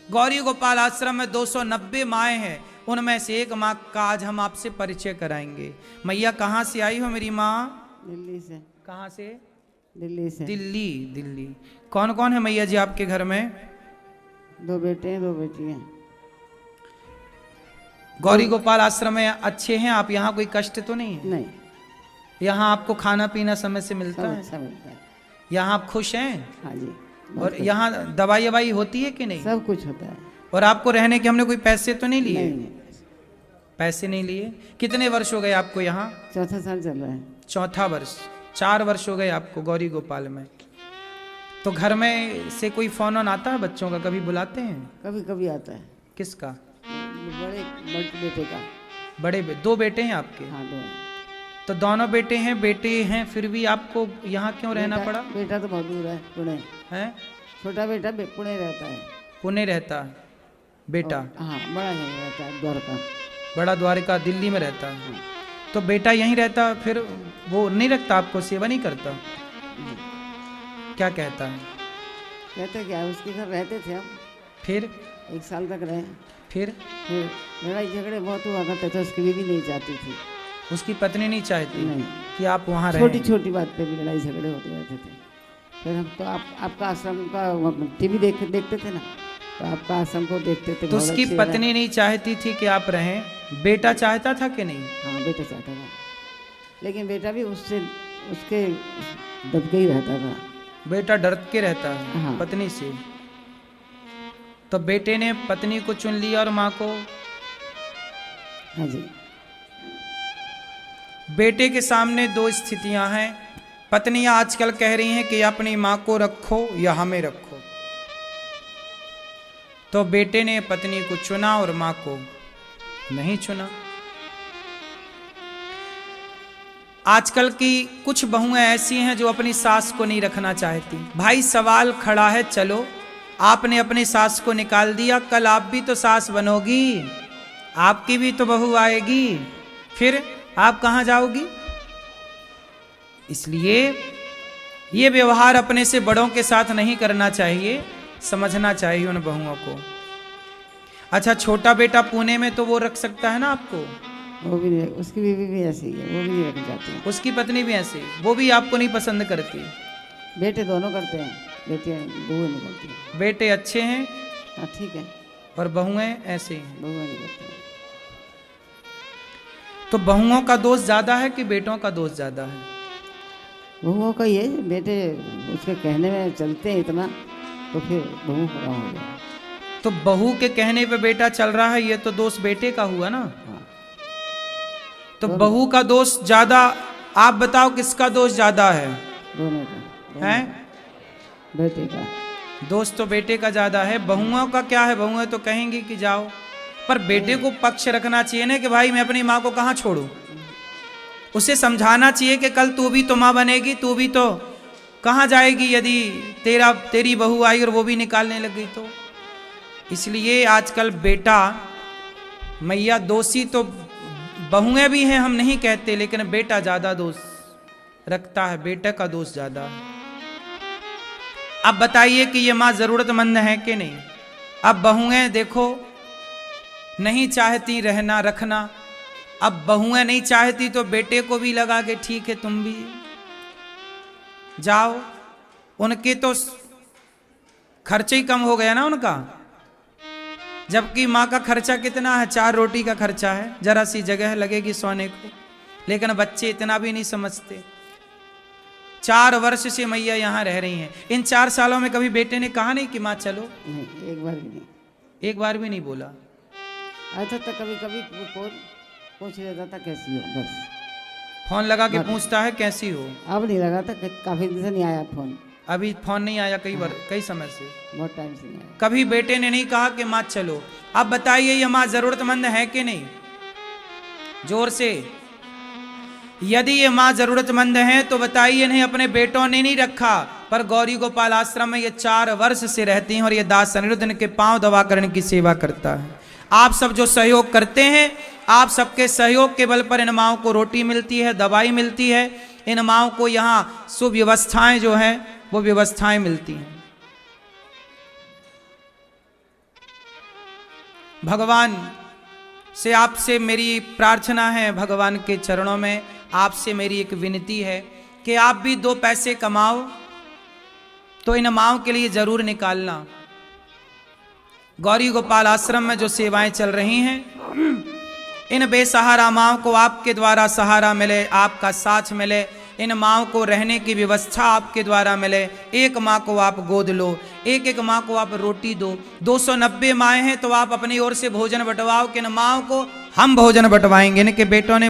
गौरी गोपाल आश्रम में 290 माएँ हैं, उनमें से एक माँ का आज हम आपसे परिचय कराएंगे। मैया कहाँ से आई हो मेरी माँ? दिल्ली से। कहाँ से? दिल्ली से। दिल्ली। दिल्ली। कौन कौन है मैया जी आपके घर में? 2 बेटे हैं 2 बेटी हैं। गौरी गोपाल आश्रम में अच्छे हैं आप? यहाँ कोई कष्ट तो नहीं है? नहीं। यहाँ आपको खाना पीना समय से मिलता है? सब मिलता है। यहाँ आप खुश हैं? हाँ जी। और यहाँ दवाई ववाई होती है कि नहीं? सब कुछ होता है। और आपको रहने के हमने कोई पैसे तो नहीं लिए? नहीं। पैसे नहीं लिए। कितने वर्ष हो गए आपको यहाँ? 4था साल चल रहा है। 4था वर्ष। 4 वर्ष हो गए आपको गौरी गोपाल में। तो घर में से कोई फोन ऑन आता है बच्चों का? कभी बुलाते हैं? कभी कभी आता है। किसका? बड़े बेटे का। बड़े 2 बेटे हैं आपके? हाँ 2। तो दोनों बेटे हैं फिर भी आपको यहाँ क्यों रहना पड़ा? बेटा तो बहुत दूर है, पुणे है। छोटा बेटा पुणे रहता है। पुणे रहता है बेटा? हाँ बड़ा यहीं रहता है, द्वारका। बड़ा द्वारका दिल्ली में रहता है। तो बेटा यहीं रहता, फिर वो नहीं रखता आपको, सेवा नहीं करता? क्या कहता है? कहते क्या, उसके घर रहते थे हम। फिर 1 साल तक रहे। फिर लड़ाई झगड़े बहुत हुआ करते थे, उसकी बीवी नहीं चाहती थी। उसकी पत्नी नहीं चाहती नहीं कि आप वहाँ रहें? छोटी छोटी बात पे भी लड़ाई झगड़े होते रहते थे। फिर हम तो आपका आश्रम का टीवी देखते थे ना, तो आपका आश्रम को देखते थे। तो उसकी पत्नी नहीं चाहती थी कि आप रहें, बेटा चाहता था कि नहीं? हाँ बेटा चाहता था, लेकिन बेटा भी उसके दबके ही रहता था। बेटा डर के रहता है? हाँ। पत्नी से। तो बेटे ने पत्नी को चुन लिया और माँ को? हाँ जी। बेटे के सामने 2 स्थितियां हैं। पत्नियां आजकल कह रही हैं कि अपनी माँ को रखो या हमें रखो। तो बेटे ने पत्नी को चुना और माँ को नहीं चुना। आजकल की कुछ बहुएं ऐसी हैं जो अपनी सास को नहीं रखना चाहती। भाई सवाल खड़ा है, चलो आपने अपनी सास को निकाल दिया, कल आप भी तो सास बनोगी, आपकी भी तो बहू आएगी, फिर आप कहाँ जाओगी? इसलिए ये व्यवहार अपने से बड़ों के साथ नहीं करना चाहिए, समझना चाहिए उन बहुओं को। अच्छा छोटा बेटा पुणे में, तो वो रख सकता है ना आपको? वो भी नहीं, उसकी बीवी भी ऐसी है, वो भी नहीं रख जाती। उसकी पत्नी भी ऐसी, वो भी आपको नहीं पसंद करती? बेटे दोनों करते हैं, बेटियां बहुएं नहीं करती। बेटे अच्छे हैं? हाँ ठीक है। और बहुएं ऐसे हैं? बहुएं नहीं करती। तो बहुओं का दोष ज्यादा है कि बेटों का दोष ज्यादा है? बहुओं का ये, बेटे उसके कहने में चलते हैं इतना, तो फिर बहू का हो गया। तो बहू के कहने पे बेटा चल रहा है, ये तो दोष बेटे का हुआ ना? हाँ। तो बहू का दोष ज्यादा, आप बताओ किसका दोष ज्यादा है? दोनों का हैं? बेटे का दोष तो बेटे का ज्यादा है। बहुओं का क्या है? बहुएं तो कहेंगी कि जाओ, पर बेटे को पक्ष रखना चाहिए ना कि भाई मैं अपनी माँ को कहाँ छोड़ूं। उसे समझाना चाहिए कि कल तू भी तो माँ बनेगी, तू भी तो कहाँ जाएगी यदि तेरी बहू आई और वो भी निकालने लग गई तो। इसलिए आजकल बेटा, मैया दोषी तो बहुएं भी हैं हम नहीं कहते, लेकिन बेटा ज्यादा दोष रखता है, बेटे का दोष ज्यादा है। अब बताइए कि ये माँ जरूरतमंद है कि नहीं? अब बहुएं देखो नहीं चाहती रहना रखना, अब बहुएं नहीं चाहती तो बेटे को भी लगा के ठीक है तुम भी जाओ। उनके तो खर्चे ही कम हो गया ना उनका, जबकि माँ का खर्चा कितना है? 4 रोटी का खर्चा है, जरा सी जगह लगेगी सोने को, लेकिन बच्चे इतना भी नहीं समझते। 4 वर्ष से मैया यहाँ रह रही हैं। इन 4 सालों में कभी बेटे ने कहा नहीं कि माँ चलो? नहीं, एक बार भी नहीं। एक बार भी नहीं बोला? अच्छा तो कभी कभी पूछ लेता था कैसी हो, बस। फोन लगा के पूछता है कैसी हो? अब नहीं लगा था, काफी दिन से नहीं आया फोन। अभी फोन नहीं आया कई बार, कई समय से, बहुत टाइम से नहीं आया। कभी बेटे ने नहीं कहा कि माँ चलो? अब बताइए ये माँ जरूरतमंद है कि नहीं? जोर से, यदि ये माँ जरूरतमंद है तो बताइए नहीं अपने बेटों ने नहीं रखा, पर गौरी गोपाल आश्रम में ये 4 वर्ष से रहती हैं और ये दास अनिरुद्ध के पांव दबाकर इनकी सेवा करता है। आप सब जो सहयोग करते हैं, आप सबके सहयोग के बल पर इन माओं को रोटी मिलती है, दवाई मिलती है, इन माओं को यहाँ सुव्यवस्थाएं जो हैं वो व्यवस्थाएं मिलती हैं। भगवान से आपसे मेरी प्रार्थना है, भगवान के चरणों में आपसे मेरी एक विनती है कि आप भी 2 पैसे कमाओ तो इन माओं के लिए जरूर निकालना। गौरी गोपाल आश्रम में जो सेवाएं चल रही हैं, इन बेसहारा माओं को आपके द्वारा सहारा मिले, आपका साथ मिले, इन माओं को रहने की व्यवस्था आपके द्वारा मिले। एक माँ को आप गोद लो, एक एक माँ को आप रोटी दो। 290 माएँ हैं तो आप अपनी ओर से भोजन बंटवाओ कि इन माओं को हम भोजन बंटवाएंगे। इनके बेटों ने